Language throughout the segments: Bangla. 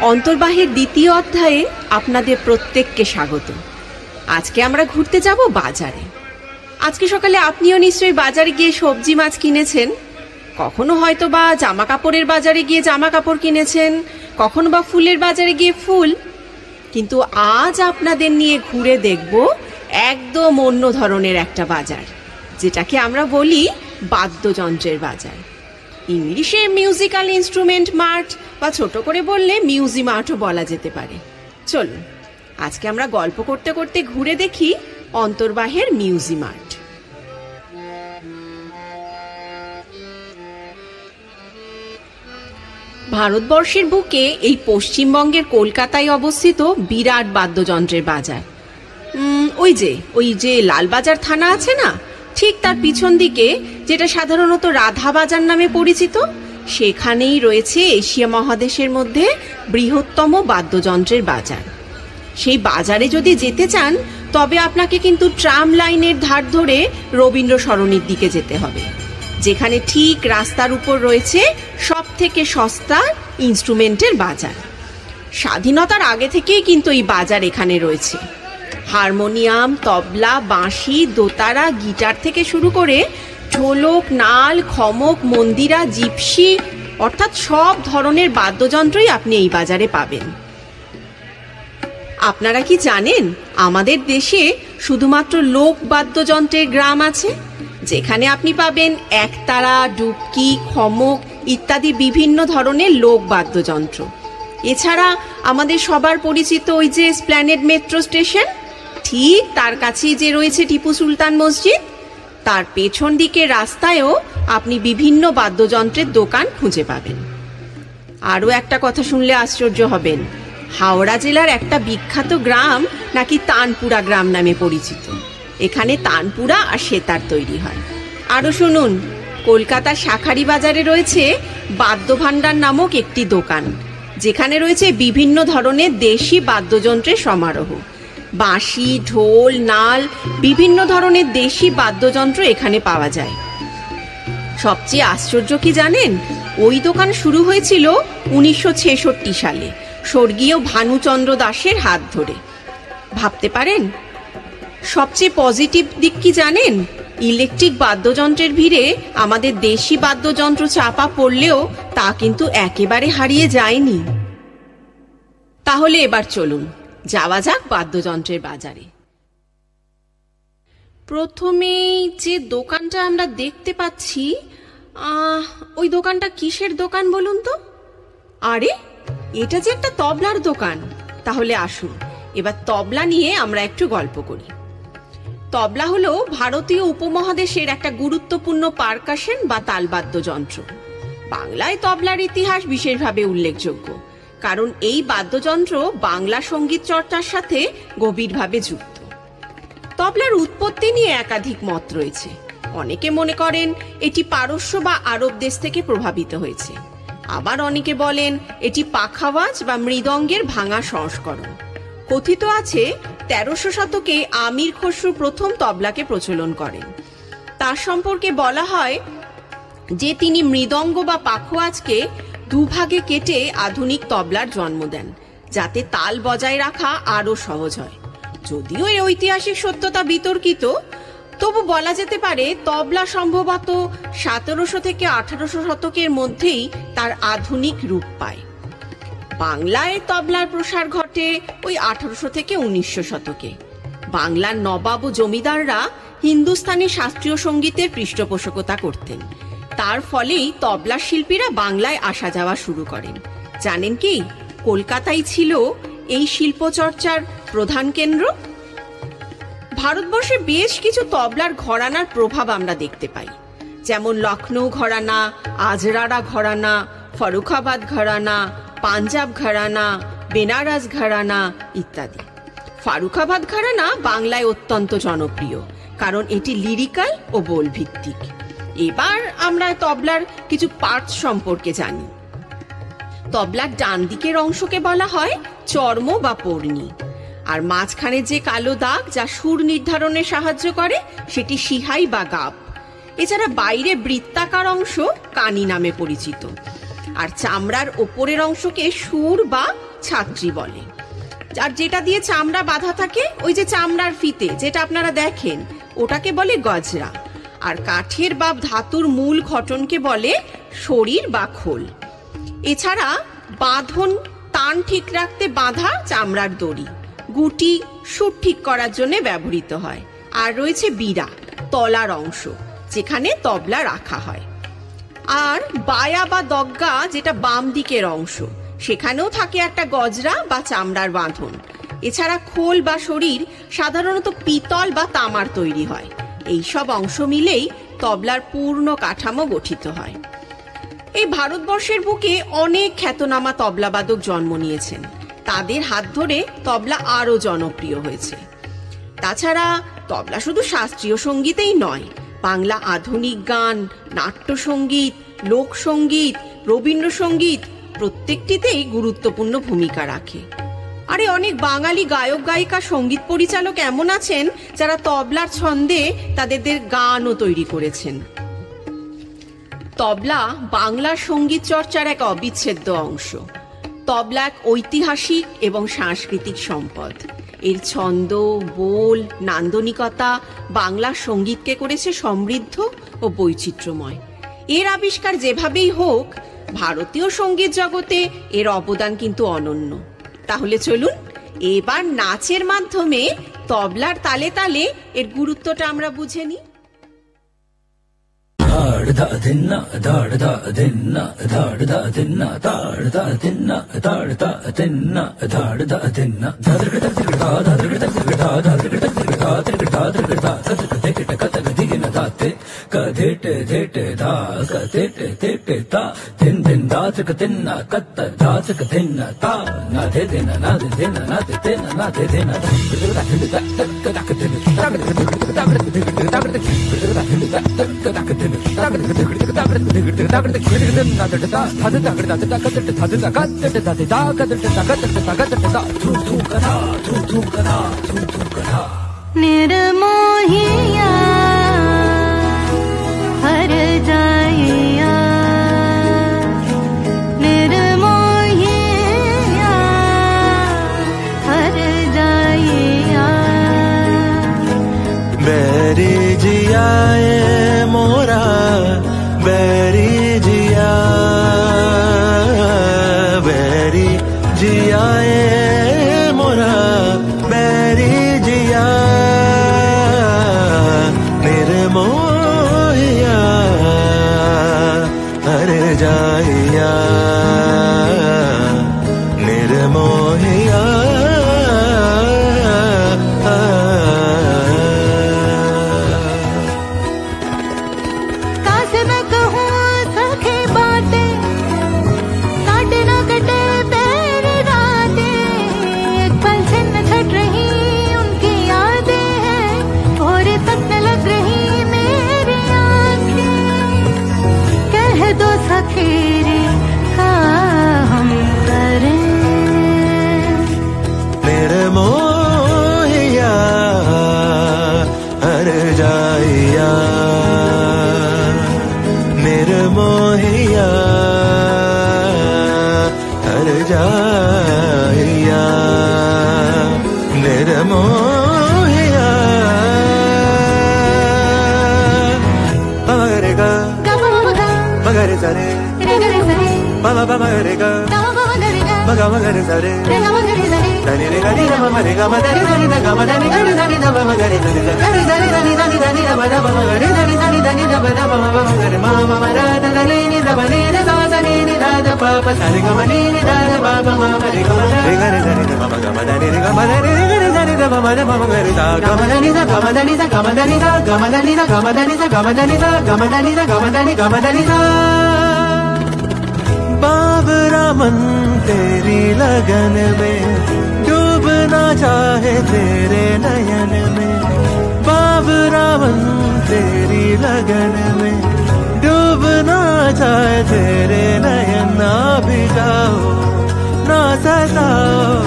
অন্তর্বাহের দ্বিতীয় অধ্যায়ে আপনাদের প্রত্যেককে স্বাগত। আজকে আমরা ঘুরতে যাব বাজারে। আজকে সকালে আপনিও নিশ্চয়ই বাজারে গিয়ে সবজি মাছ কিনেছেন, কখনো হয়তো বা জামা কাপড়ের বাজারে গিয়ে জামা কাপড় কিনেছেন, কখনো বা ফুলের বাজারে গিয়ে ফুল। কিন্তু আজ আপনাদের নিয়ে ঘুরে দেখব একদম অন্য ধরনের একটা বাজার, যেটাকে আমরা বলি বাদ্যযন্ত্রের বাজার। ইংলিশে মিউজিক্যাল ইনস্ট্রুমেন্ট মার্ট বা ছোট করে বললে মিউজিমার্টও বলা যেতে পারে। চলুন আজকে আমরা গল্প করতে করতে ঘুরে দেখি অন্তর্বাহের মিউজিমার্ট। ভারতবর্ষের বুকে এই পশ্চিমবঙ্গের কলকাতায় অবস্থিত বিরাট বাদ্যযন্ত্রের বাজার। ওই যে লালবাজার থানা আছে না, ঠিক তার পিছন দিকে, যেটা সাধারণত রাধা বাজার নামে পরিচিত, সেখানেই রয়েছে এশিয়া মহাদেশের মধ্যে বৃহত্তম বাদ্যযন্ত্রের বাজার। সেই বাজারে যদি যেতে চান তবে আপনাকে কিন্তু ট্রাম লাইনের ধার ধরে রবীন্দ্র সরণির দিকে যেতে হবে, যেখানে ঠিক রাস্তার উপর রয়েছে সব থেকে সস্তা ইনস্ট্রুমেন্টের বাজার। স্বাধীনতার আগে থেকেই কিন্তু এই বাজার এখানে রয়েছে। হারমোনিয়াম, তবলা, বাঁশি, দোতারা, গিটার থেকে শুরু করে ঢোলক, নাল, খমক, মন্দিরা, জিপসি, অর্থাৎ সব ধরনের বাদ্যযন্ত্রই আপনি এই বাজারে পাবেন। আপনারা কি জানেন আমাদের দেশে শুধুমাত্র লোক বাদ্যযন্ত্রের গ্রাম আছে, যেখানে আপনি পাবেন একতারা, ডুবকি, খমক ইত্যাদি বিভিন্ন ধরনের লোক বাদ্যযন্ত্র। এছাড়া আমাদের সবার পরিচিত ওই যে এসপ্ল্যানেড মেট্রো স্টেশন, ঠিক তার কাছেই যে রয়েছে টিপু সুলতান মসজিদ, তার পেছন দিকের রাস্তায়ও আপনি বিভিন্ন বাদ্যযন্ত্রের দোকান খুঁজে পাবেন। আরও একটা কথা শুনলে আশ্চর্য হবেন, হাওড়া জেলার একটা বিখ্যাত গ্রাম নাকি তানপুরা গ্রাম নামে পরিচিত। এখানে তানপুরা আর সেতার তৈরি হয়। আরও শুনুন, কলকাতার শাঁখারি বাজারে রয়েছে বাদ্যভাণ্ডার নামক একটি দোকান, যেখানে রয়েছে বিভিন্ন ধরনের দেশি বাদ্যযন্ত্রের সমারোহ। বাঁশি, ঢোল, নাল, বিভিন্ন ধরনের দেশি বাদ্যযন্ত্র এখানে পাওয়া যায়। সবচেয়ে আশ্চর্য কি জানেন, ওই দোকান শুরু হয়েছিল 1966 সালে স্বর্গীয় ভানুচন্দ্র দাসের হাত ধরে। ভাবতে পারেন? সবচেয়ে পজিটিভ দিক কি জানেন, ইলেকট্রিক বাদ্যযন্ত্রের ভিড়ে আমাদের দেশি বাদ্যযন্ত্র চাপা পড়লেও তা কিন্তু একেবারে হারিয়ে যায়নি। তাহলে এবার চলুন যাওয়া যাক বাদ্যযন্ত্রের বাজারে। প্রথমেই যে দোকানটা আমরা দেখতে পাচ্ছি, ওই দোকানটা কিসের দোকান বলুন তো? আরে, এটা যে একটা তবলার দোকান। তাহলে আসুন এবার তবলা নিয়ে আমরা একটু গল্প করি। তবলা হলো ভারতীয় উপমহাদেশের একটা গুরুত্বপূর্ণ পারকাশন বা তালবাদ্যযন্ত্র। বাংলায় তবলার ইতিহাস বিশেষভাবে উল্লেখযোগ্য, কারণ এই বাদ্যযন্ত্র বাংলা সঙ্গীত চর্চার সাথে গভীরভাবে যুক্ত। তবলার উৎপত্তি নিয়ে একাধিক মত রয়েছে। অনেকে মনে করেন এটি পারস্য বা আরব দেশ থেকে প্রভাবিত হয়েছে, আবার অনেকে বলেন এটি পাখাওয়াজ বা মৃদঙ্গের ভাঙা সংস্করণ। কথিত আছে 1300 শতকে আমির খসরু প্রথম তবলাকে প্রচলন করেন। তার সম্পর্কে বলা হয় যে তিনি মৃদঙ্গ বা পাখোয়াজকে দুভাগে কেটে আধুনিক তবলার জন্ম দেন, যাতে তাল বজায় রাখা আরও সহজ হয়। যদিও এই ঐতিহাসিক সত্যতা বিতর্কিত, তবু বলা যেতে পারে তবলা সম্ভবত 1700 থেকে 1800 শতকের মধ্যেই তার আধুনিক রূপ পায়। বাংলায় তবলার প্রসার ঘটে ওই 1800 থেকে 1900 শতকে। বাংলার নবাব ও জমিদাররা হিন্দুস্তানি শাস্ত্রীয় সঙ্গীতের পৃষ্ঠপোষকতা করতেন। তার ফলেই তবলা শিল্পীরা বাংলায় আসা যাওয়া শুরু করেন। জানেন কি, কলকাতাই ছিল এই শিল্পচর্চার প্রধান কেন্দ্র। ভারতবর্ষে বেশ কিছু তবলার ঘরানার প্রভাব আমরা দেখতে পাই, যেমন লখনৌ ঘরানা, আজরারা ঘরানা, ফরুখাবাদ ঘরানা, পাঞ্জাব ঘরানা, বেনারস ঘরানা ইত্যাদি। ফারুখাবাদ ঘরানা বাংলায় অত্যন্ত জনপ্রিয়, কারণ এটি লিরিক্যাল ও বোল ভিত্তিক। এবার আমরা তবলার কিছু পার্টস সম্পর্কে জানি। তবলার ডান দিকের অংশকে বলা হয় চর্ম বা পর্ণি, আর মাঝখানে যে কালো দাগ যা সুর নির্ধারণে সাহায্য করে সেটি সিহাই বা গাব। এছাড়া বাইরে বৃত্তাকার অংশ কানি নামে পরিচিত, আর চামড়ার ওপরের অংশকে সুর বা ছাত্রী বলে। আর যেটা দিয়ে চামড়া বাঁধা থাকে, ওই যে চামড়ার ফিতে যেটা আপনারা দেখেন, ওটাকে বলে গজরা। আর কাঠের বা ধাতুর মূল ঘটনকে বলে শরীর বা খোল। এছাড়া বাঁধন টান ঠিক রাখতে বাঁধা চামড়ার দড়ি, গুটি সুর ঠিক করার জন্য ব্যবহৃত হয়। আর রয়েছে বিড়া, তলার অংশ, যেখানে তবলা রাখা হয়। আর বায়া বা দগ্গা, যেটা বাম দিকের অংশ, সেখানেও থাকে একটা গজরা বা চামড়ার বাঁধন। এছাড়া খোল বা শরীর সাধারণত পিতল বা তামার তৈরি হয়। এই সব অংশ মিলেই তবলার পূর্ণ কাঠামো গঠিত হয়। এই ভারতবর্ষের বুকে অনেক খ্যাতনামা তবলাবাদক জন্ম নিয়েছেন। তাদের হাত ধরে তবলা আরো জনপ্রিয় হয়েছে। তাছাড়া তবলা শুধু শাস্ত্রীয় সঙ্গীতেই নয়, বাংলা আধুনিক গান, নাট্যসঙ্গীত, লোকসঙ্গীত, রবীন্দ্রসঙ্গীত প্রত্যেকটিতেই গুরুত্বপূর্ণ ভূমিকা রাখে। আরে অনেক বাঙালি গায়ক গায়িকা, সঙ্গীত পরিচালক এমন আছেন যারা তবলার ছন্দে তাদের গানও তৈরি করেছেন। তবলা বাংলার সঙ্গীত চর্চার এক অবিচ্ছেদ্য অংশ। তবলা এক ঐতিহাসিক এবং সাংস্কৃতিক সম্পদ। এর ছন্দ, বোল, নান্দনিকতা বাংলার সঙ্গীতকে করেছে সমৃদ্ধ ও বৈচিত্র্যময়। এর আবিষ্কার যেভাবেই হোক, ভারতীয় সঙ্গীত জগতে এর অবদান কিন্তু অনন্য। তাহলে চলুন এবার নাচের মাধ্যমে তবলার তালে তালে এর গুরুত্বটা আমরা বুঝে নিই। निर्मोहिया हर जाइया, निर्मोहिया हर जाइया। बैरी जिया मोरा बैरी जिया, बैरी जिया मोरा बैरी जिया, निर्मोहिया हर जाइया, निर्मोहिया। निर्मोहिया हर जाइया, निर्मोहिया हर जाइया, निर्मोहिया। मगरेगा मगरे सरे बाबा बाबा रेगा मगा मगरे सरे दनी रे गनी रे मम रे गा मदनी दनी दा गा मदनी गनी दनी दा मम गरे दनी दा गनी दनी दनी दनी दनी दा बदा मम गरे दनी दनी दनी दा बदा मम मम गरे मा मम रा दा दनी नि दा बनी रे सा सा नि नि दा दा पा पा सा रे गा मनी नि दा दा बा बा मम रे गा रे गरे दनी दा मम गा मदनी रे गा मदनी रे गरे दनी दा मम दा मम गरे दा गा मदनी दा गा मदनी दा गा मदनी दा गा मदनी दा गा मदनी दा गा मदनी दा गा मदनी दा गा मदनी गा मदनी दा। बाबरा मन तेरी लगन में डूबना चाहे तेरे नयन में, बाबरा मन तेरी लगन में डूबना चाहे तेरे नयन। ना भी जाओ ना सताओ,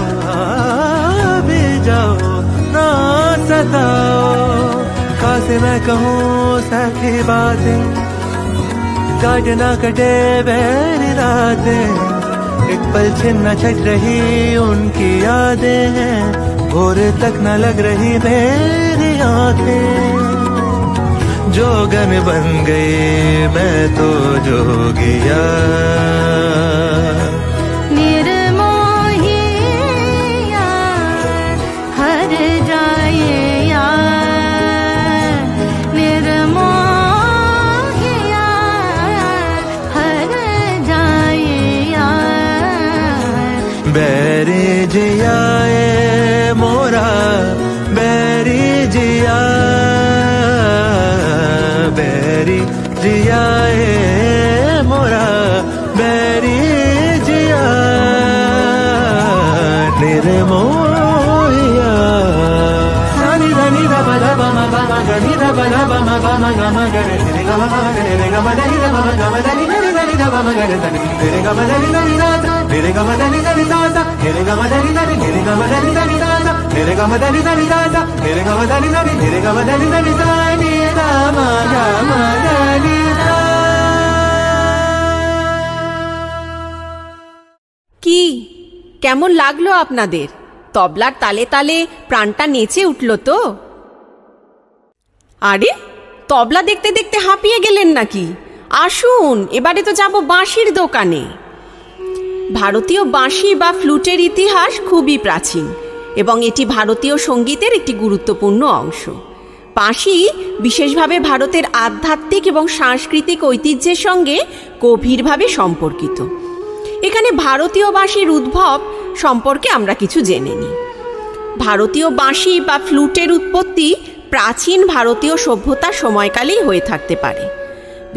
भी जाओ ना सताओ। कैसे मैं कहूँ सखी बातें, काट ना कटे मेरी रातें, एक पल छिन्न छट रही उनकी यादें हैं, भोर तक न लग रही मेरी आंखें। जोगन बन गई मैं तो जोगिया, निर्मोहिया हर जाए यार, निर्मोहिया हर जाए यार। बैरी जिया ए मोरा बैरी जिया, बैरी जिया ए मोरा बैरी जिया, निर्मोहिया। धनी धनी ध ब ध ब म ब म ग नि ध ब ध ब म ब म ग म ग रे रे ग म ग रे रे ग म धनी ध ब म ग म धनी धनी धनी ध ब म ग रे धनी रे ग म धनी धनी ध ध रे ग म धनी धनी ध ध रे ग म धनी धनी रे ग म धनी धनी ध ध रे ग म धनी धनी ध ध रे ग म धनी धनी रे ग म धनी धनी ध नि ध म ग म धनी ध। কি কেমন লাগলো আপনাদের? তবলার তালে তালে প্রাণটা নেচে উঠল তো? আরে তবলা দেখতে দেখতে হাঁপিয়ে গেলেন নাকি? আসুন, এবারে তো যাব বাঁশির দোকানে। ভারতীয় বাঁশি বা ফ্লুটের ইতিহাস খুবই প্রাচীন এবং এটি ভারতীয় সঙ্গীতের একটি গুরুত্বপূর্ণ অংশ। বাঁশি বিশেষভাবে ভারতের আধ্যাত্মিক এবং সাংস্কৃতিক ঐতিহ্যের সঙ্গে গভীরভাবে সম্পর্কিত। এখানে ভারতীয় বাঁশির উদ্ভব সম্পর্কে আমরা কিছু জেনে নিই। ভারতীয় বাঁশি বা ফ্লুটের উৎপত্তি প্রাচীন ভারতীয় সভ্যতার সময়কালেই হয়ে থাকতে পারে।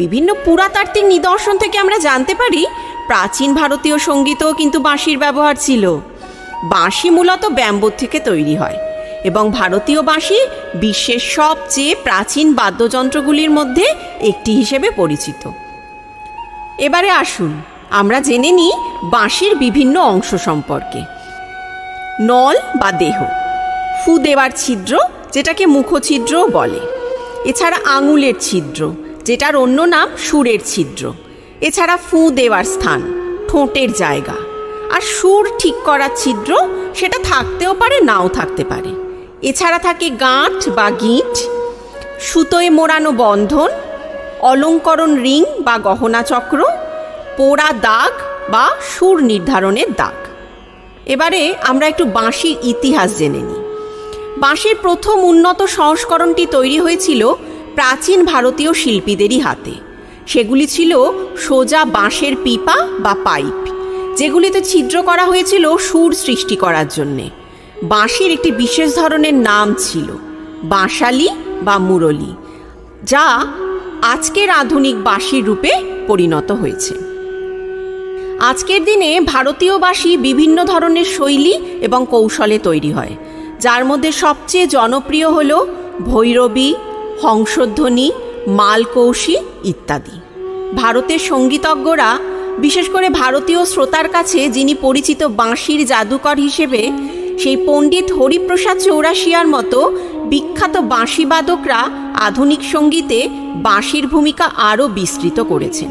বিভিন্ন পুরাতাত্ত্বিক নিদর্শন থেকে আমরা জানতে পারি প্রাচীন ভারতীয় সঙ্গীতেও কিন্তু বাঁশির ব্যবহার ছিল। বাঁশি মূলত ব্যাম্বো থেকে তৈরি হয় এবং ভারতীয় বাঁশি বিশ্বের সবচেয়ে প্রাচীন বাদ্যযন্ত্রগুলির মধ্যে একটি হিসেবে পরিচিত। এবারে আসুন আমরা জেনে নিই বাঁশির বিভিন্ন অংশ সম্পর্কে। নল বা দেহ, ফু দেওয়ার ছিদ্র যেটাকে মুখছিদ্রও বলে, এছাড়া আঙুলের ছিদ্র যেটার অন্য নাম সুরের ছিদ্র, এছাড়া ফু দেওয়ার স্থান, ঠোঁটের জায়গা, আর সুর ঠিক করার ছিদ্র সেটা থাকতেও পারে নাও থাকতে পারে। এছাড়া থাকে গাঁট বা গিঁট, সুতোয় মোড়ানো বন্ধন, অলঙ্করণ রিং বা গহনা চক্র, পোড়া দাগ বা সুর নির্ধারণের দাগ। এবারে আমরা একটু বাঁশির ইতিহাস জেনে নিই। বাঁশির প্রথম উন্নত সংস্করণটি তৈরি হয়েছিল প্রাচীন ভারতীয় শিল্পীদেরই হাতে। সেগুলি ছিল সোজা বাঁশের পিপা বা পাইপ, যেগুলিতে ছিদ্র করা হয়েছিল সুর সৃষ্টি করার জন্যে। বাঁশির একটি বিশেষ ধরনের নাম ছিল বাঁশালি বা মুরলি, যা আজকের আধুনিক বাঁশির রূপে পরিণত হয়েছে। আজকের দিনে ভারতীয় বাঁশি বিভিন্ন ধরনের শৈলী এবং কৌশলে তৈরি হয়, যার মধ্যে সবচেয়ে জনপ্রিয় হল ভৈরবী, হংসধ্বনি, মালকৌশী ইত্যাদি। ভারতের সঙ্গীতজ্ঞরা, বিশেষ করে ভারতীয় শ্রোতার কাছে যিনি পরিচিত বাঁশির জাদুকর হিসেবে, সেই পণ্ডিত হরিপ্রসাদ চৌরাশিয়ার মতো বিখ্যাত বাঁশিবাদকরা আধুনিক সঙ্গীতে বাঁশির ভূমিকা আরও বিস্তৃত করেছেন।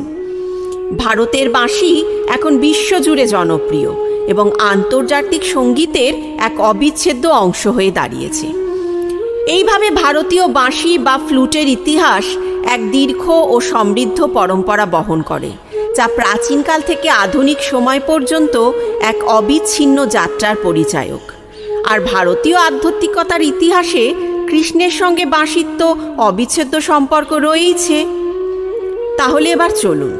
ভারতের বাঁশি এখন বিশ্বজুড়ে জনপ্রিয় এবং আন্তর্জাতিক সঙ্গীতের এক অবিচ্ছেদ্য অংশ হয়ে দাঁড়িয়েছে। এইভাবে ভারতীয় বাঁশি বা ফ্লুটের ইতিহাস এক দীর্ঘ ও সমৃদ্ধ পরম্পরা বহন করে, যা প্রাচীনকাল থেকে আধুনিক সময় পর্যন্ত এক অবিচ্ছিন্ন যাত্রার পরিচায়ক। আর ভারতীয় আধ্যাত্মিকতার ইতিহাসে কৃষ্ণের সঙ্গে বাঁশির তো অবিচ্ছেদ্য সম্পর্ক রয়েইছে। তাহলে এবার চলুন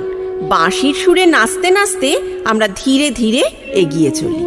বাঁশির সুরে নাচতে নাচতে আমরা ধীরে ধীরে এগিয়ে চলি।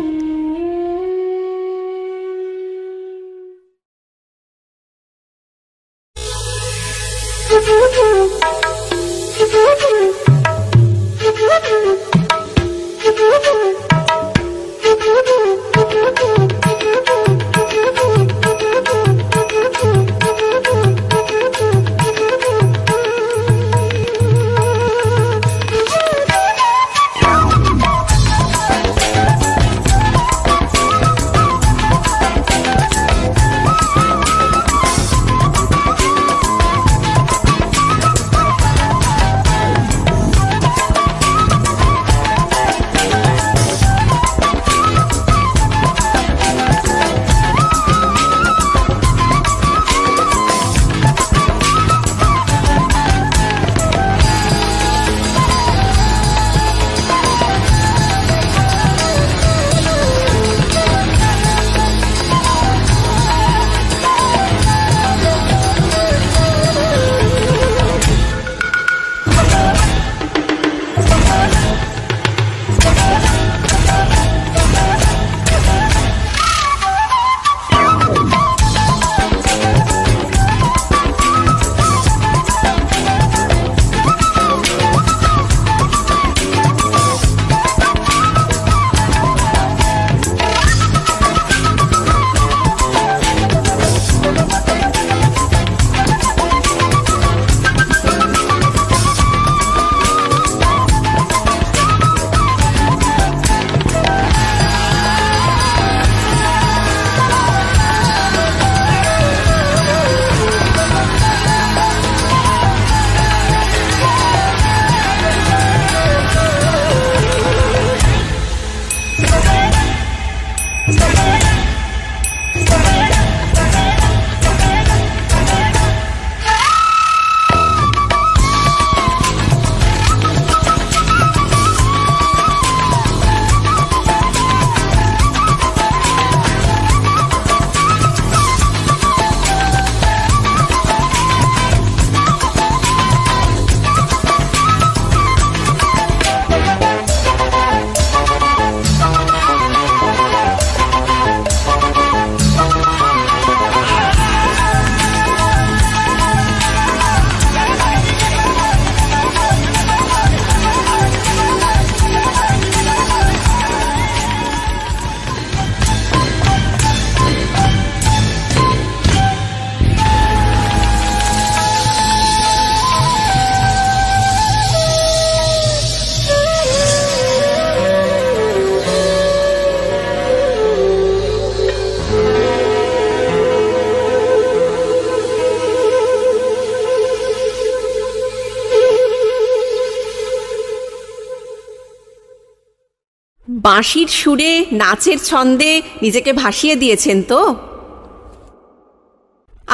বাঁশির সুরে নাচের ছন্দে নিজেকে ভাসিয়ে দিয়েছেন তো?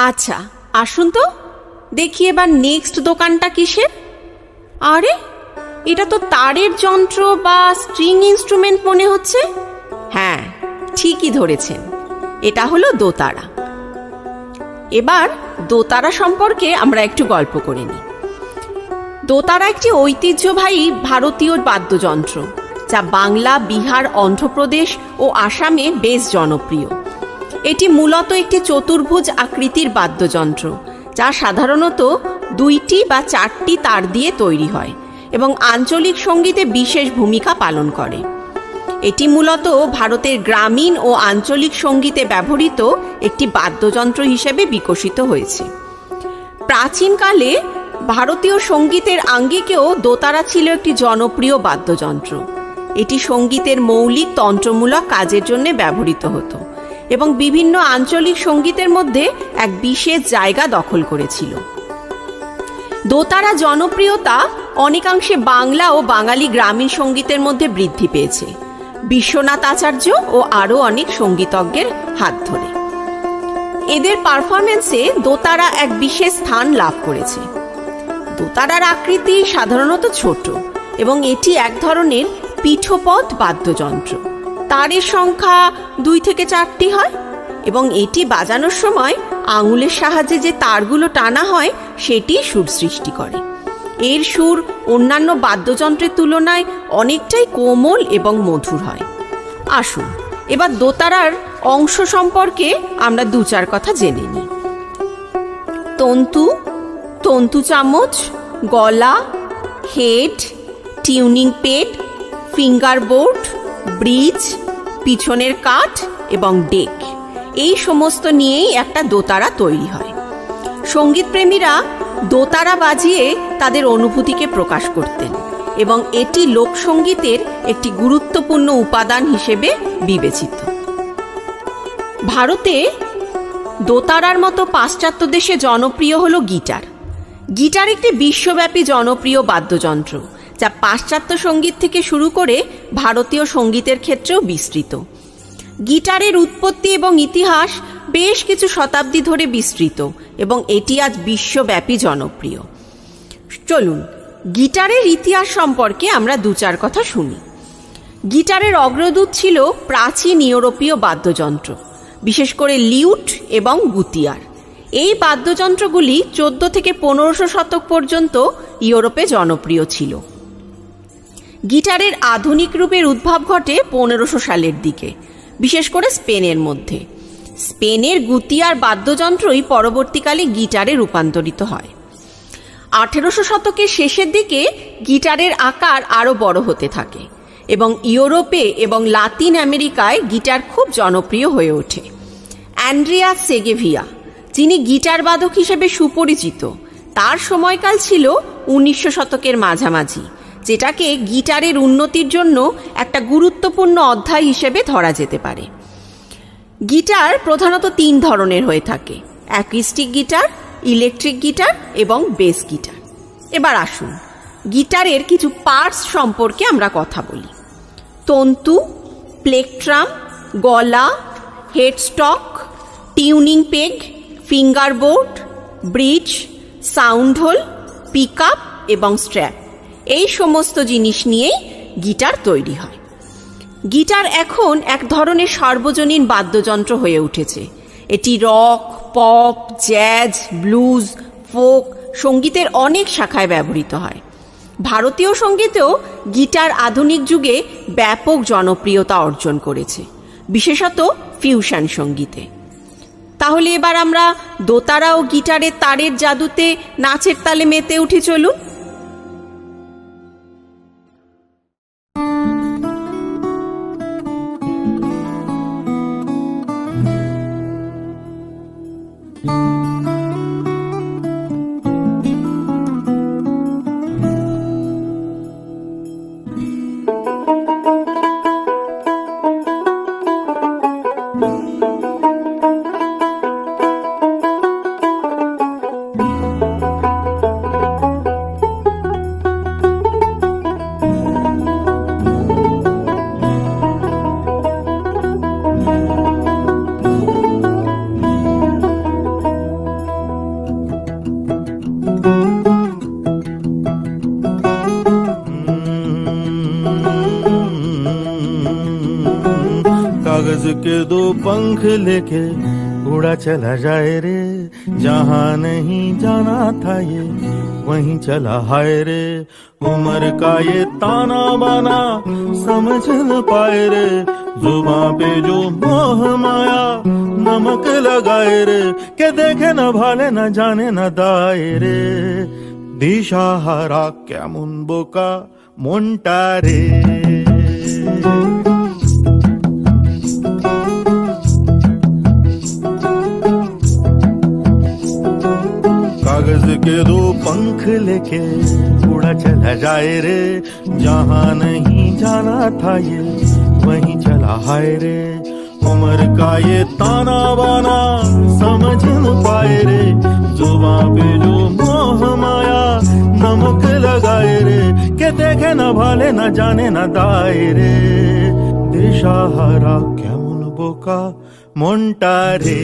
আচ্ছা, আসুন তো দেখি এবার নেক্সট দোকানটা কিসের। আরে, এটা তো তারের যন্ত্র বা স্ট্রিং ইনস্ট্রুমেন্ট মনে হচ্ছে। হ্যাঁ, ঠিকই ধরেছেন, এটা হলো দোতারা। এবার দোতারা সম্পর্কে আমরা একটু গল্প করে নিই। দোতারা একটি ঐতিহ্যবাহী ভারতীয় বাদ্যযন্ত্র, যা বাংলা, বিহার, অন্ধ্রপ্রদেশ ও আসামে বেশ জনপ্রিয়। এটি মূলত একটি চতুর্ভুজ আকৃতির বাদ্যযন্ত্র, যা সাধারণত 2টি বা 4টি তার দিয়ে তৈরি হয় এবং আঞ্চলিক সঙ্গীতে বিশেষ ভূমিকা পালন করে। এটি মূলত ভারতের গ্রামীণ ও আঞ্চলিক সঙ্গীতে ব্যবহৃত একটি বাদ্যযন্ত্র হিসেবে বিকশিত হয়েছে। প্রাচীনকালে ভারতীয় সঙ্গীতের আঙ্গিকেও দোতারা ছিল একটি জনপ্রিয় বাদ্যযন্ত্র। এটি সঙ্গীতের মৌলিক তন্ত্রমূলক কাজের জন্য ব্যবহৃত হতো এবং বিভিন্ন আঞ্চলিক সঙ্গীতের মধ্যে এক বিশেষ জায়গা দখল করেছিল। দোতারা জনপ্রিয়তা অনেকাংশে বাংলা ও বাঙালি গ্রামীণ সঙ্গীতের মধ্যে বৃদ্ধি পেয়েছে, বিশ্বনাথ আচার্য ও আরও অনেক সঙ্গীতজ্ঞের হাত ধরে। এদের পারফরমেন্সে দোতারা এক বিশেষ স্থান লাভ করেছে। দোতারার আকৃতি সাধারণত ছোট এবং এটি এক ধরনের পিঠপথ বাদ্যযন্ত্র। তারের সংখ্যা 2 থেকে 4টি হয় এবং এটি বাজানোর সময় আঙুলের সাহায্যে যে তারগুলো টানা হয় সেটি সুর সৃষ্টি করে। এর সুর অন্যান্য বাদ্যযন্ত্রের তুলনায় অনেকটাই কোমল এবং মধুর হয়। আসুন এবার দোতারার অংশ সম্পর্কে আমরা 2-4 কথা জেনে নিই। তন্তু, তন্তু চামচ, গলা, head, tuning peg, finger board, bridge, পিছনের কাঠ এবং ডেক, এই সমস্ত নিয়েই একটা দোতারা তৈরি হয়। সঙ্গীতপ্রেমীরা দোতারা বাজিয়ে তাদের অনুভূতিকে প্রকাশ করতেন এবং এটি লোকসঙ্গীতের একটি গুরুত্বপূর্ণ উপাদান হিসেবে বিবেচিত। ভারতে দোতারার মতো পাশ্চাত্য দেশে জনপ্রিয় হলো গিটার। গিটার একটি বিশ্বব্যাপী জনপ্রিয় বাদ্যযন্ত্র, যা পাশ্চাত্য সঙ্গীত থেকে শুরু করে ভারতীয় সঙ্গীতের ক্ষেত্রেও বিস্তৃত। গিটারের উৎপত্তি এবং ইতিহাস বেশ কিছু শতাব্দী ধরে বিস্তৃত এবং এটি আজ বিশ্বব্যাপী জনপ্রিয়। চলুন গিটারের ইতিহাস সম্পর্কে আমরা 2-4 কথা শুনি। গিটারের অগ্রদূত ছিল প্রাচীন ইউরোপীয় বাদ্যযন্ত্র, বিশেষ করে লিউট এবং গুতিয়ার। এই বাদ্যযন্ত্রগুলি 14 থেকে 1500 শতক পর্যন্ত ইউরোপে জনপ্রিয় ছিল। গিটারের আধুনিক রূপের উদ্ভব ঘটে 1500 সালের দিকে, বিশেষ করে স্পেনের মধ্যে। স্পেনের গুতিয়ার বাদ্যযন্ত্রই পরবর্তীকালে গিটারে রূপান্তরিত হয়। 1800 শতকের শেষের দিকে গিটারের আকার আরও বড় হতে থাকে এবং ইউরোপে এবং লাতিন আমেরিকায় গিটার খুব জনপ্রিয় হয়ে ওঠে। অ্যান্ড্রিয়াস সেগেভিয়া, যিনি গিটার বাদক হিসেবে সুপরিচিত, তার সময়কাল ছিল 1900 শতকের মাঝামাঝি, যেটাকে গিটারের উন্নতির জন্য একটা গুরুত্বপূর্ণ অধ্যায় হিসেবে ধরা যেতে পারে। গিটার প্রধানত 3 ধরনের হয়ে থাকে: অ্যাকুস্টিক গিটার, ইলেকট্রিক গিটার এবং বেস গিটার। এবার আসুন গিটারের কিছু পার্টস সম্পর্কে আমরা কথা বলি। তন্তু, প্লেকট্রাম, গলা, headstock, tuning peg, finger board, bridge, sound hole, pick up এবং স্ট্র্যাপ, এই সমস্ত জিনিস নিয়েই গিটার তৈরি হয়। গিটার এখন এক ধরনের সার্বজনীন বাদ্যযন্ত্র হয়ে উঠেছে। এটি rock, pop, jazz, blues, folk সঙ্গীতের অনেক শাখায় ব্যবহৃত হয়। ভারতীয় সঙ্গীতেও গিটার আধুনিক যুগে ব্যাপক জনপ্রিয়তা অর্জন করেছে, বিশেষত ফিউশন সঙ্গীতে। তাহলে এবার আমরা দোতারা ও গিটারের তারের জাদুতে নাচের তালে মেতে উঠে চলুন। कागज के दो पंख लेके उड़ा चला जाए रे, जहाँ नहीं जाना था ये वहीं चला हाय रे। उम्र का ये ताना बाना समझ न पाए रे, जुबां पे जो मोह माया नमक लगाए रे, के देखे न भाले न जाने न दाए रे। दिशाहारा কেমন বোকা মনটা রে। कागज के दो पंख लेके उड़ा चला जाए रे, जहाँ नहीं जाना था ये वहीं चला हाय रे। उम्र का ये ताना बाना समझ न पाए रे, जुबां पे जो मोह माया नमक लगाए रे, के देखे न भाले न जाने न दाए रे। दिशाहारा কেমন বোকা মনটা রে।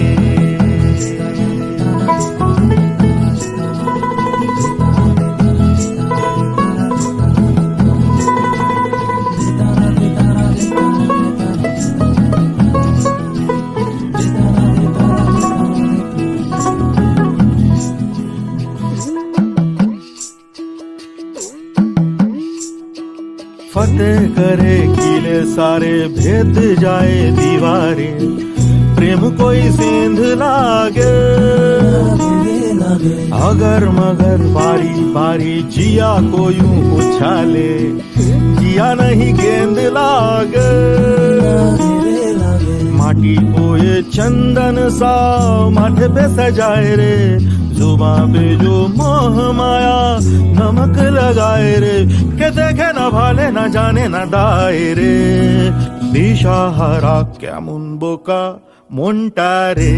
फतेह करे किले सारे, भेद जाए दीवारें, प्रेम कोई सेंध लागे। अगर मगर बारी बारी जिया को यूं उछाले, जिया नहीं गेंद लागे। माटी को ये चंदन सा माथे पे सजाए रे, जुबां पे जो मोह माया नमक लगाए रे, के देखे न भाले न जाने न दाए रे। दिशाहारा কেমন বোকা মনটা রে।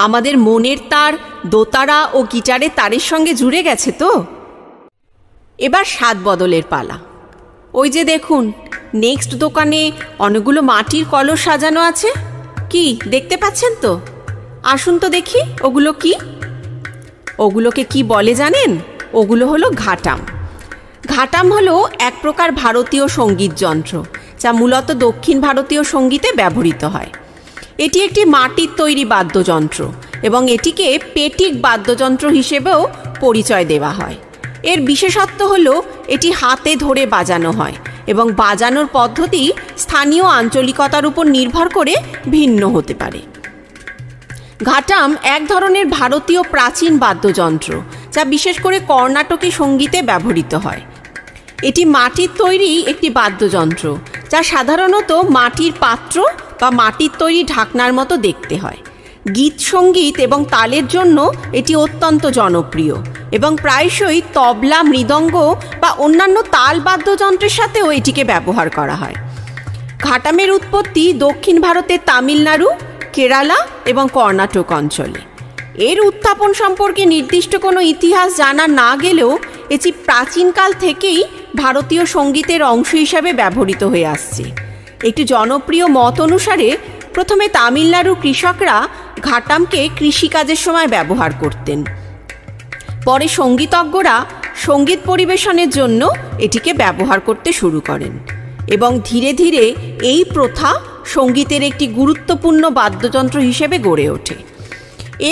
আমাদের মনের তার দোতারা ও গিটারের তারের সঙ্গে জুড়ে গেছে তো। এবার স্বাদ বদলের পালা। ওই যে দেখুন, নেক্সট দোকানে অনেকগুলো মাটির কলস সাজানো আছে। কি দেখতে পাচ্ছেন তো? আসুন তো দেখি ওগুলো কি। ওগুলোকে কি বলে জানেন? ওগুলো হলো ঘাটাম। ঘাটাম হলো এক প্রকার ভারতীয় সঙ্গীত যন্ত্র, যা মূলত দক্ষিণ ভারতীয় সঙ্গীতে ব্যবহৃত হয়। এটি একটি মাটির তৈরি বাদ্যযন্ত্র এবং এটিকে পেটিক বাদ্যযন্ত্র হিসেবেও পরিচয় দেওয়া হয়। এর বিশেষত্ব হলো এটি হাতে ধরে বাজানো হয় এবং বাজানোর পদ্ধতি স্থানীয় আঞ্চলিকতার উপর নির্ভর করে ভিন্ন হতে পারে। ঘাটাম এক ধরনের ভারতীয় প্রাচীন বাদ্যযন্ত্র, যা বিশেষ করে কর্ণাটকী সঙ্গীতে ব্যবহৃত হয়। এটি মাটির তৈরি একটি বাদ্যযন্ত্র, যা সাধারণত মাটির পাত্র বা মাটির তৈরি ঢাকনার মতো দেখতে হয়। গীত সঙ্গীত এবং তালের জন্য এটি অত্যন্ত জনপ্রিয় এবং প্রায়শই তবলা, মৃদঙ্গ বা অন্যান্য তাল বাদ্যযন্ত্রের সাথেও এটিকে ব্যবহার করা হয়। ঘাটামের উৎপত্তি দক্ষিণ ভারতের তামিলনাড়ু, কেরালা এবং কর্ণাটক অঞ্চলে। এর উত্থাপন সম্পর্কে নির্দিষ্ট কোনো ইতিহাস জানা না গেলেও এটি প্রাচীনকাল থেকেই ভারতীয় সঙ্গীতের অংশ হিসাবে ব্যবহৃত হয়ে আসছে। একটি জনপ্রিয় মত অনুসারে প্রথমে তামিলনাড়ুর কৃষকরা ঘাটামকে কৃষিকাজের সময় ব্যবহার করতেন। পরে সঙ্গীতজ্ঞরা সঙ্গীত পরিবেশনের জন্য এটিকে ব্যবহার করতে শুরু করেন এবং ধীরে ধীরে এই প্রথা সঙ্গীতের একটি গুরুত্বপূর্ণ বাদ্যযন্ত্র হিসেবে গড়ে ওঠে।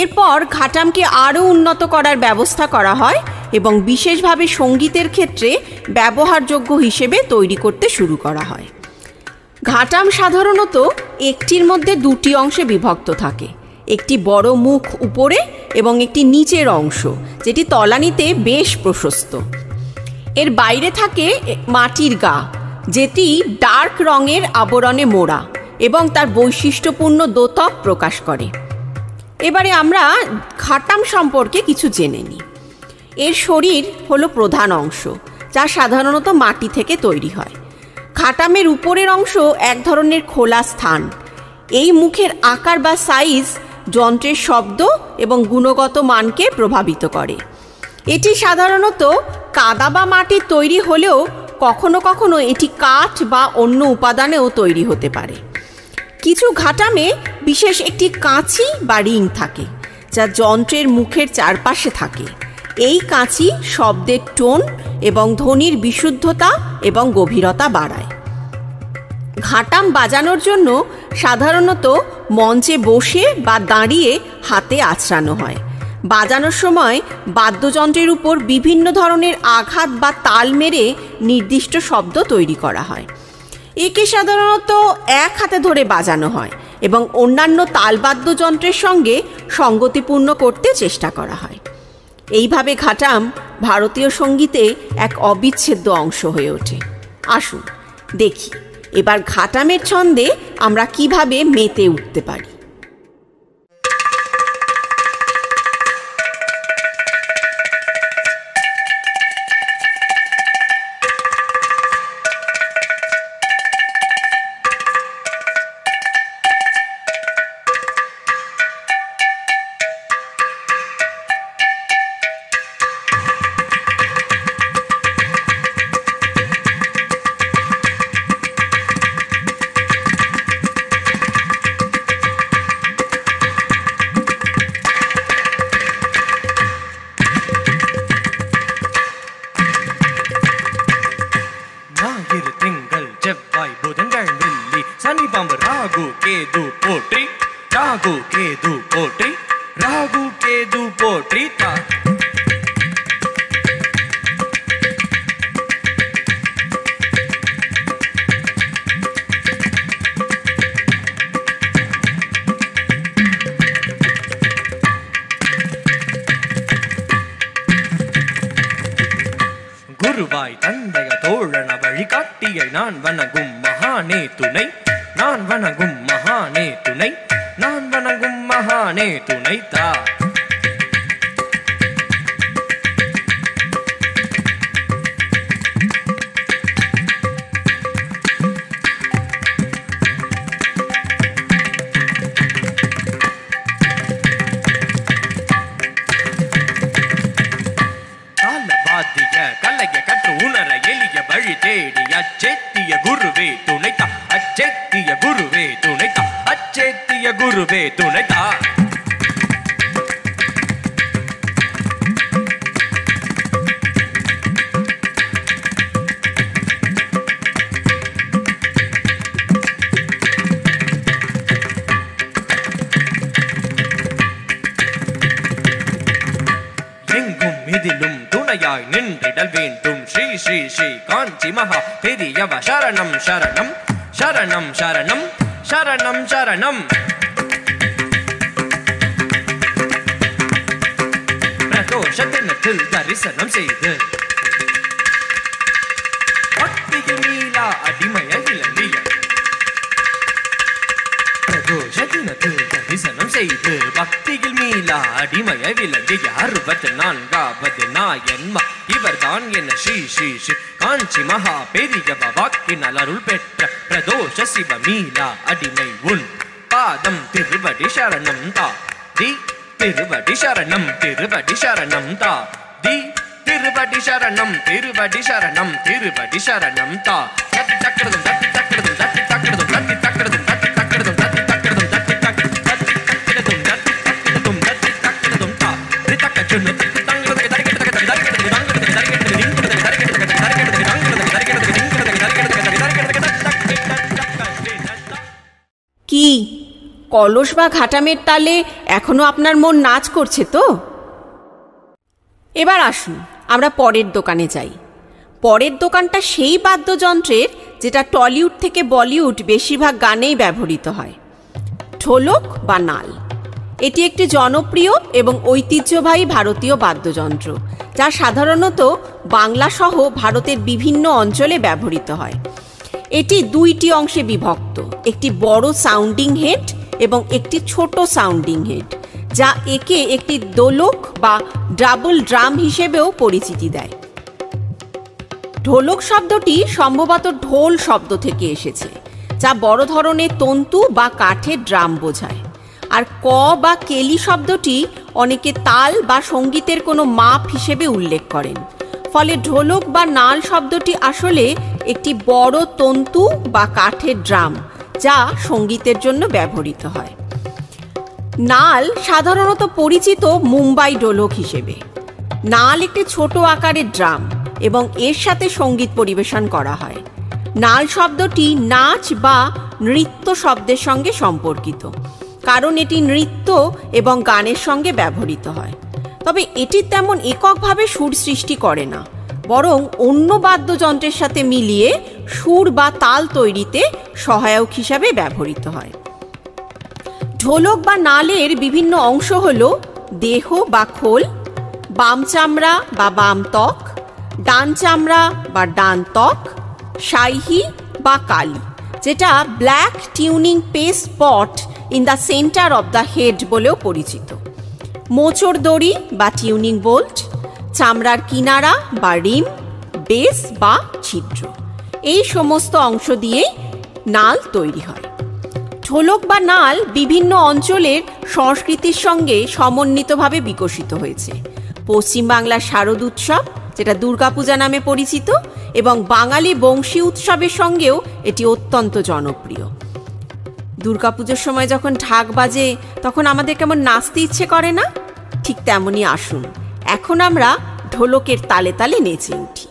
এরপর ঘাটামকে আরও উন্নত করার ব্যবস্থা করা হয় এবং বিশেষভাবে সঙ্গীতের ক্ষেত্রে ব্যবহারযোগ্য হিসেবে তৈরি করতে শুরু করা হয়। ঘাটাম সাধারণত একটির মধ্যে দুটি অংশে বিভক্ত থাকে, একটি বড় মুখ উপরে এবং একটি নিচের অংশ যেটি তলানিতে বেশ প্রশস্ত। এর বাইরে থাকে মাটির গা, যেটি ডার্ক রঙের আবরণে মোড়া এবং তার বৈশিষ্ট্যপূর্ণ দোতক প্রকাশ করে। এবারে আমরা ঘাটাম সম্পর্কে কিছু জেনে নিই। এর শরীর হলো প্রধান অংশ, যা সাধারণত মাটি থেকে তৈরি হয়। ঘাটামের উপরের অংশ এক ধরনের খোলা স্থান। এই মুখের আকার বা সাইজ যন্ত্রের শব্দ এবং গুণগত মানকে প্রভাবিত করে। এটি সাধারণত কাদা বা মাটির তৈরি হলেও কখনো কখনো এটি কাঠ বা অন্য উপাদানেও তৈরি হতে পারে। কিছু ঘাটামে বিশেষ একটি কাঁচি বা রিং থাকে, যা যন্ত্রের মুখের চারপাশে থাকে। এই কাঁচি শব্দের টোন এবং ধ্বনির বিশুদ্ধতা এবং গভীরতা বাড়ায়। ঘাটাম বাজানোর জন্য সাধারণত মঞ্চে বসে বা দাঁড়িয়ে হাতে আঁচড়ানো হয়। বাজানোর সময় বাদ্যযন্ত্রের উপর বিভিন্ন ধরনের আঘাত বা তাল মেরে নির্দিষ্ট শব্দ তৈরি করা হয়। একে সাধারণত এক হাতে ধরে বাজানো হয় এবং অন্যান্য তালবাদ্যযন্ত্রের সঙ্গে সঙ্গতিপূর্ণ করতে চেষ্টা করা হয়। এইভাবে ঘাটাম ভারতীয় সঙ্গীতে এক অবিচ্ছেদ্য অংশ হয়ে ওঠে। আসুন দেখি এবার ঘাটামের ছন্দে আমরা কিভাবে মেতে উঠতে পারি। குருவாய் தந்தைய தோழன வழிகாட்டியை நான் வணங்கும் மகானே துணை, நான் வணங்கும் மகானே துணை, நான் வணங்கும் மகானே துணை தா. கலைய கற்று உணர எளிய வழி தேடி அச்சேத்திய குருவே துணைத்தா, அச்சேத்திய குருவே துணைத்தா, அச்சேத்திய குருவே துணைத்தா. எங்கும் இதிலும் துணையாய் நின்றிடல் வேண்டும் ஸ்ரீ ஸ்ரீ ஸ்ரீ காஞ்சி மகா பெரியவ சரணம் சரணம் சரணம் சரணம் சரணம் சரணம். பிரதோஷ தினத்தில் தரிசனம் செய்து பக்தியில் மீளா அடிமையை விளங்கிய, பிரதோஷ தினத்தில் தரிசனம் செய்து பக்தியில் மீளா அடிமையை விளங்கிய 64வது நாயன்மா இவர்தான் என ஸ்ரீ ஸ்ரீ ஸ்ரீ காஞ்சி மகா பெரியவ வாக்கினால் அருள் பெற்ற பிரதோஷ சிவ மீளா அடிமை உன் பாதம் திருவடி சரணம் தா தி, திருவடி சரணம் திருவடி சரணம் தா தி, திருவடி சரணம் திருவடி சரணம் திருவடி சரணம் தா. தட்டி தக்கிறதும் தட்டி தக்கிறதும் தட்டி தக்கிறதும் தட்டி தக்கிறதும் தட்டி தக்கிறதும் தட்டி தக்கிறதும் தட்டி தக்கிறதும் தட்டி தக்கிறதும் தட்டி தக்கிறதும் தட்டி தக்கிறதும் தா தி தக்க சுன்னு தட்டி தங்கிறதுக்கு தரிக்கிறதுக்கு தரிக்கிறதுக்கு தங்கிறதுக்கு தரிக்கிறதுக்கு நிங்கிறதுக்கு தரிக்கிறதுக்கு தரிக்கிறதுக்கு தங்கிறதுக்கு தரிக்கிறதுக்கு நிங்கிறதுக்கு தரிக்கிறதுக்கு தரிக்கிறதுக்கு কি কলস বা ঘাটামের তালে এখনো আপনার মন নাচ করছে তো? এবার আসুন আমরা পরের দোকানে যাই। পরের দোকানটা সেই বাদ্যযন্ত্রের যেটা টলিউড থেকে বলিউড বেশিরভাগ গানেই ব্যবহৃত হয়, ঢোলক বা নাল। এটি একটি জনপ্রিয় এবং ঐতিহ্যবাহী ভারতীয় বাদ্যযন্ত্র, যা সাধারণত বাংলা সহ ভারতের বিভিন্ন অঞ্চলে ব্যবহৃত হয়। এটি দুইটি অংশে বিভক্ত, একটি বড় সাউন্ডিং হেড এবং একটি ছোট সাউন্ডিং হেড, যা একে একটি দোলক বা ডাবল ড্রাম হিসেবেও পরিচিতি দেয়। ঢোলক শব্দটি সম্ভবত ঢোল শব্দ থেকে এসেছে, যা বড় ধরনের তন্তু বা কাঠের ড্রাম বোঝায়। আর ক বা কেলি শব্দটি অনেকে তাল বা সঙ্গীতের কোনো মাপ হিসেবে উল্লেখ করেন। ফলে ঢোলক বা নাল শব্দটি আসলে একটি বড় তন্তু বা কাঠের ড্রাম, যা সঙ্গীতের জন্য ব্যবহৃত হয়। নাল সাধারণত পরিচিত মুম্বাই ঢোলক হিসেবে। নাল একটি ছোট আকারের ড্রাম এবং এর সাথে সঙ্গীত পরিবেশন করা হয়। নাল শব্দটি নাচ বা নৃত্য শব্দের সঙ্গে সম্পর্কিত, কারণ এটি নৃত্য এবং গানের সঙ্গে ব্যবহৃত হয়। তবে এটি তেমন এককভাবে সুর সৃষ্টি করে না, বরং অন্য বাদ্যযন্ত্রের সাথে মিলিয়ে সুর বা তাল তৈরিতে সহায়ক হিসাবে ব্যবহৃত হয়। ঢোলক বা নালের বিভিন্ন অংশ হল দেহ বা খোল, বাম চামড়া বা বাম ত্বক, ডান চামড়া বা ডান ত্বক, শাইহি বা কালি, যেটা black tuning pace spot in the centre of the head বলেও পরিচিত, মোচড় দড়ি বা টিউনিং বোল্ট, চামড়ার কিনারা বা রিম, বেস বা ছিদ্র। এই সমস্ত অংশ দিয়েই নাল তৈরি হয়। ঢোলক বা নাল বিভিন্ন অঞ্চলের সংস্কৃতির সঙ্গে সমন্বিতভাবে বিকশিত হয়েছে। পশ্চিমবাংলার শারদ উৎসব, যেটা দুর্গাপূজা নামে পরিচিত, এবং বাঙালি বংশী উৎসবের সঙ্গেও এটি অত্যন্ত জনপ্রিয়। দুর্গাপুজোর সময় যখন ঢাক বাজে তখন আমাদের কেমন নাচতে ইচ্ছে করে না? ঠিক তেমনই আসুন এখন আমরা ঢোলকের তালে তালে নেচে উঠি।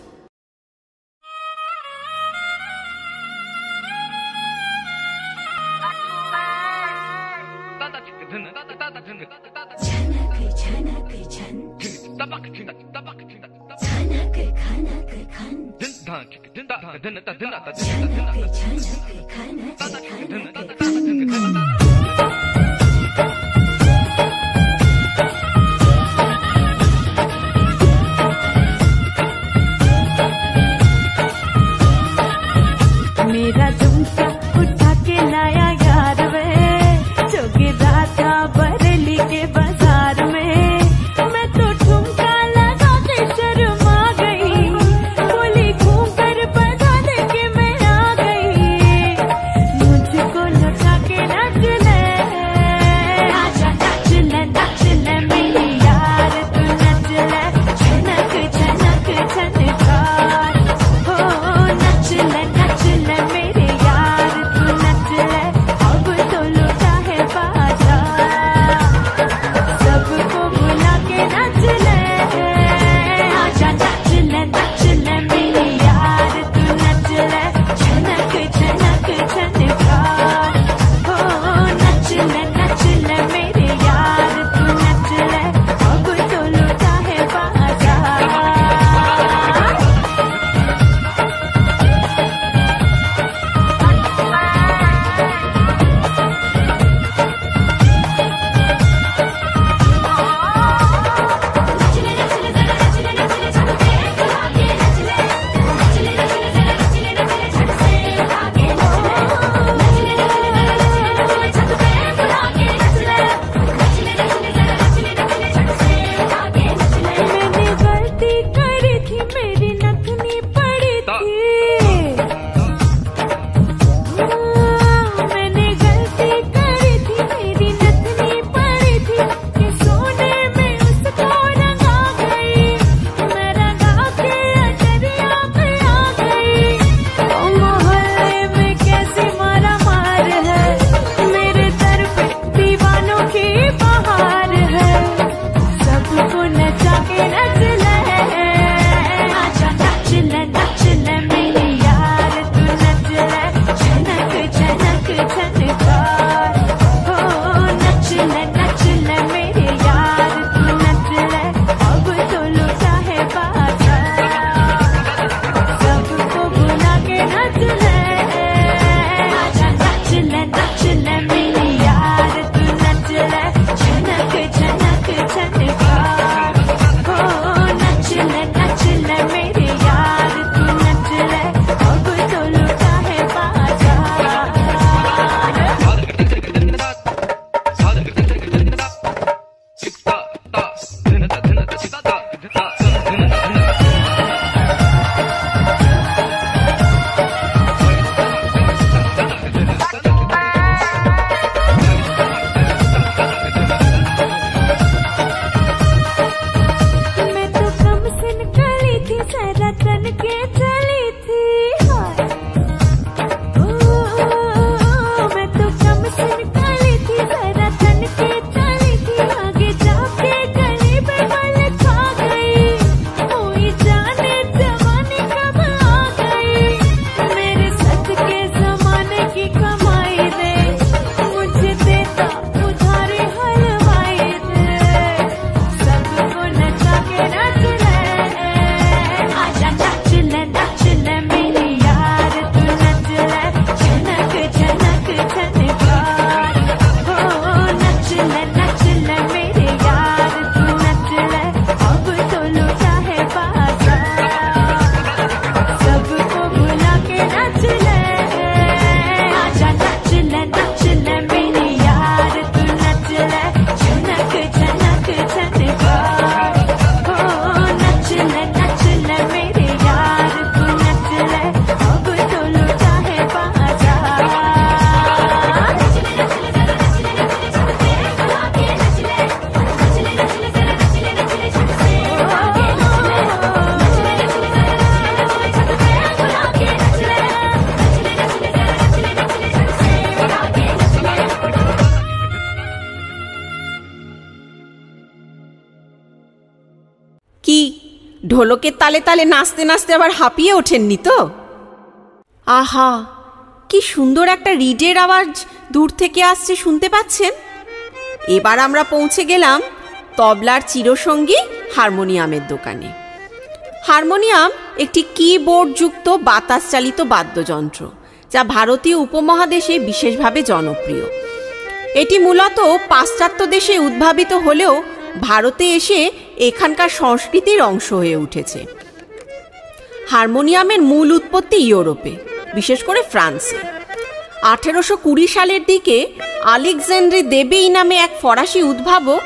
मेरा झुमका उठा के लाया यार वे, जो गिरा था बरेली के बाजार में। मैं तो ठुमका लगा के शर्मा गई, बोली घूम कर बता दे के मैं आ गई। मुझको लौटा के ना ले मेरी यार तू नच ले झनक झनक झनका हो नच ले मेरे यार तू नच ले अब तो लुटा है बाजार मैं तो कम सिन कली थी सरा तन के चली थी मैं तो कम सिन कली थी सरा तन के चली थी आगे जाके गली पे मल खा गई कोई जाने जमाने कब आ गई मेरे सच के जमाने की कमाई दे मुझे देता उधारी हलवाई दे सबको नचा के नच ले आजा नच ले मेरी यार तू नच ले झनक झनक झनका हो नच ले मेरे यार तू नच ले अब तो लुटा है बाजार सबको भुला के नच ले आजा नच ले मेरी यार तू नच ले झनक झनक झनका हो नच ले मेरे यार तू नच ले अब तो लुटा है बाजार কি ঢোলকের তালে তালে নাচতে নাচতে আবার হাঁপিয়ে ওঠেননি তো? আহা, কি সুন্দর একটা রিডের আওয়াজ দূর থেকে আসছে, শুনতে পাচ্ছেন? এবার আমরা পৌঁছে গেলাম তবলার চিরসঙ্গী হারমোনিয়ামের দোকানে। হারমোনিয়াম একটি কিবোর্ড যুক্ত বাতাস চালিত বাদ্যযন্ত্র, যা ভারতীয় উপমহাদেশে বিশেষভাবে জনপ্রিয়। এটি মূলত পাশ্চাত্য দেশে উদ্ভাবিত হলেও ভারতে এসে এখানকার সংস্কৃতির অংশ হয়ে উঠেছে। হারমোনিয়ামের মূল উৎপত্তি ইউরোপে, বিশেষ করে ফ্রান্সে। 1820 সালের দিকে আলেকজান্দ্রে দেবেই নামে এক ফরাসি উদ্ভাবক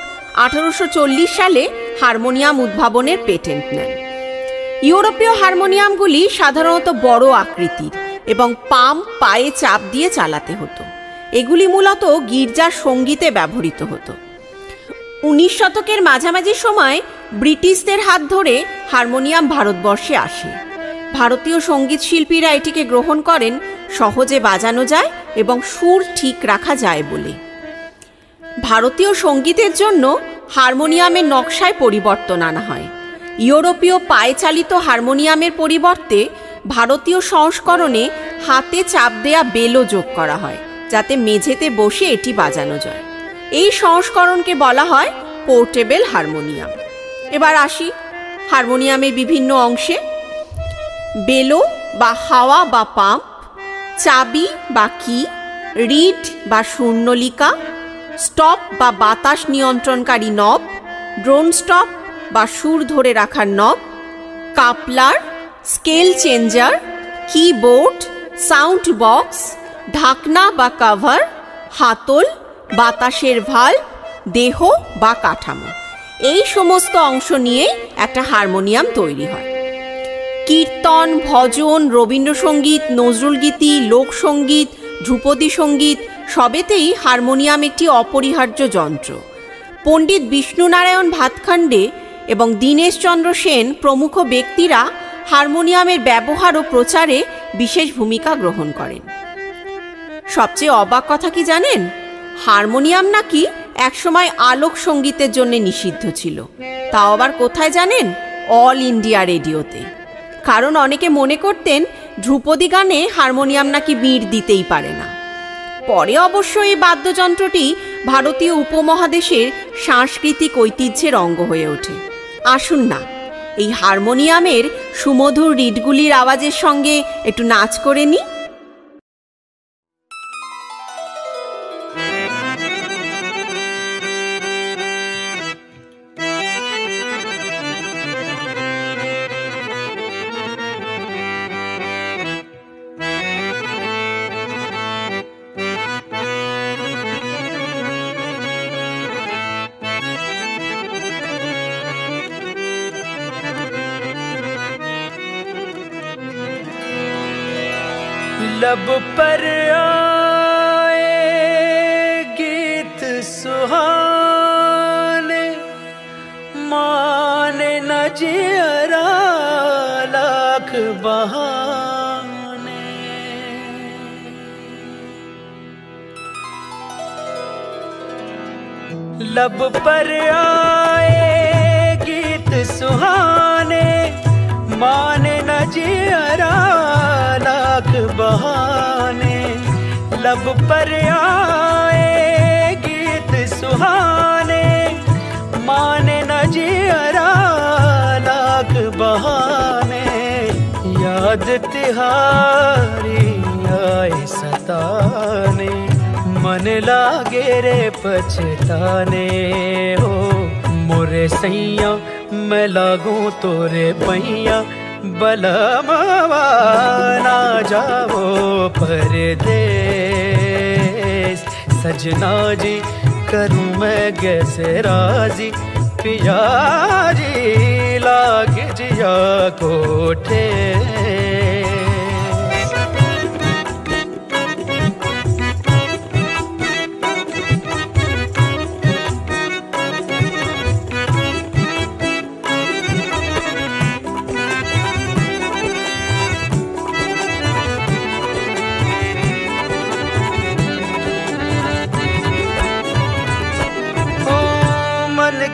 1840 সালে হারমোনিয়াম উদ্ভাবনের পেটেন্ট নেন। ইউরোপীয় হারমোনিয়ামগুলি সাধারণত বড় আকৃতির এবং পাম্প পায়ে চাপ দিয়ে চালাতে হতো। এগুলি মূলত গির্জার সঙ্গীতে ব্যবহৃত হতো। 19 শতকের মাঝামাঝি সময় ব্রিটিশদের হাত ধরে হারমোনিয়াম ভারতবর্ষে আসে। ভারতীয় সঙ্গীত শিল্পীরা এটিকে গ্রহণ করেন সহজে বাজানো যায় এবং সুর ঠিক রাখা যায় বলে। ভারতীয় সঙ্গীতের জন্য হারমোনিয়ামের নকশায় পরিবর্তন আনা হয়। ইউরোপীয় পায়ে চালিত হারমোনিয়ামের পরিবর্তে ভারতীয় সংস্করণে হাতে চাপ দেয়া বেলও যোগ করা হয়, যাতে মেঝেতে বসে এটি বাজানো যায়। এই সংস্করণকে বলা হয় পোর্টেবল হারমোনিয়াম। এবার আসি হারমোনিয়ামের বিভিন্ন অংশে। বেলো বা হাওয়া বা পাম্প, চাবি বা কি, রিড বা শূন্যলিকা, স্টপ বা বাতাস নিয়ন্ত্রণকারী নব, ড্রোন স্টপ বা সুর ধরে রাখার নব, coupler, scale changer, keyboard, sound box, ঢাকনা বা কভার, হাতল, বাতাসের ভাল্ব, দেহ বা কাঠামো, এই সমস্ত অংশ নিয়ে একটা হারমোনিয়াম তৈরি হয়। কীর্তন, ভজন, রবীন্দ্রসঙ্গীত, নজরুলগীতি, লোকসঙ্গীত, ধ্রুপদী সঙ্গীত সবেতেই হারমোনিয়াম একটি অপরিহার্য যন্ত্র। পণ্ডিত বিষ্ণুনারায়ণ ভাতখণ্ডে এবং দীনেশচন্দ্র সেন প্রমুখ ব্যক্তিরা হারমোনিয়ামের ব্যবহার ও প্রচারে বিশেষ ভূমিকা গ্রহণ করেন। সবচেয়ে অবাক কথা কি জানেন? হারমোনিয়াম নাকি একসময় আলোক সঙ্গীতের জন্য নিষিদ্ধ ছিল। তাও আবার কোথায় জানেন? অল ইন্ডিয়া রেডিওতে। কারণ অনেকে মনে করতেন ধ্রুপদী গানে হারমোনিয়াম নাকি বিড় দিতেই পারে না। পরে অবশ্য এই বাদ্যযন্ত্রটি ভারতীয় উপমহাদেশের সাংস্কৃতিক ঐতিহ্যের অঙ্গ হয়ে ওঠে। আসুন না, এই হারমোনিয়ামের সুমধুর রিডগুলির আওয়াজের সঙ্গে একটু নাচ করে নিই। लब पर आए गीत सुहाने, माने न जियरा लाख बहाने। लब पर आए गीत सुहाने, माने न जियरा लाख बहाने। लब पर आए गीत सुहाने, माने न जियरा लाख बहाने। याद तिहारी आए सताने, मन लागे रे पछताने हो। मोरे सैया मैं लागू तोरे पैया, बलमवा ना जाओ परदेस। सजना जी करूं मैं कैसे राजी, पिया जी लाग जिया कोठे।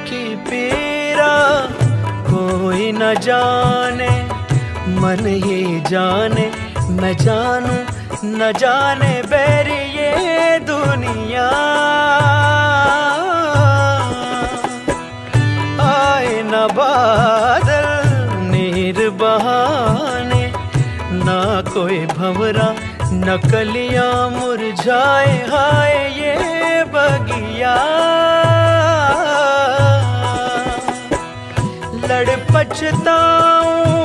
की पीरा कोई न जाने, मन ही जाने मैं जानूं न जाने बैरी ये दुनिया। आए न बादल नीर बहाने, ना कोई भंवरा न कलियां मुरझाए। हाय ये बगिया लड़ पछताऊं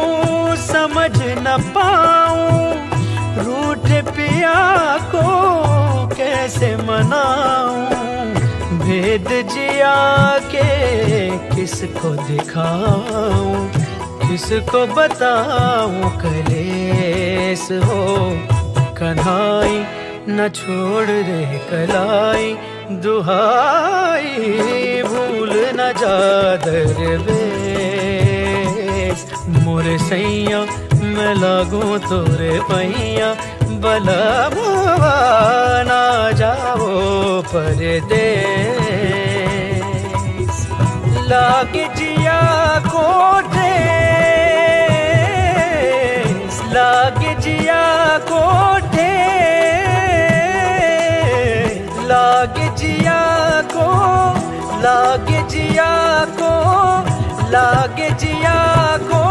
समझ न पाऊं, रूठ पिया को कैसे मनाऊं। भेद जिया के किसको दिखाऊं, किसको बताऊं कलेस हो। कन्हाई न छोड़ रे कलाई, दुहाई भूल न जा दरवेश। मोरे सैया मैं लागू तोरे पैया, बलमवा ना जाओ परदेस। लाग जिया कोठे, लाग जिया कोठे, लाग जिया को, लाग जिया को, लाग जिया को।